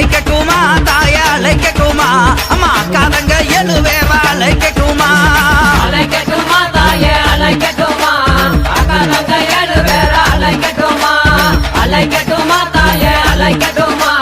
அழைக்கட்டுமா தாய அழைக்கட்டுமா அம்மா அக்காதங்க 7 பேரா அழைக்கட்டுமா அழைக்கட்டுமா தாயே அழைக்கட்டுமா அக்காதங்க 7 பேரா அழைக்கட்டுமா அழைக்கட்டுமா தாயே அழைக்கட்டுமா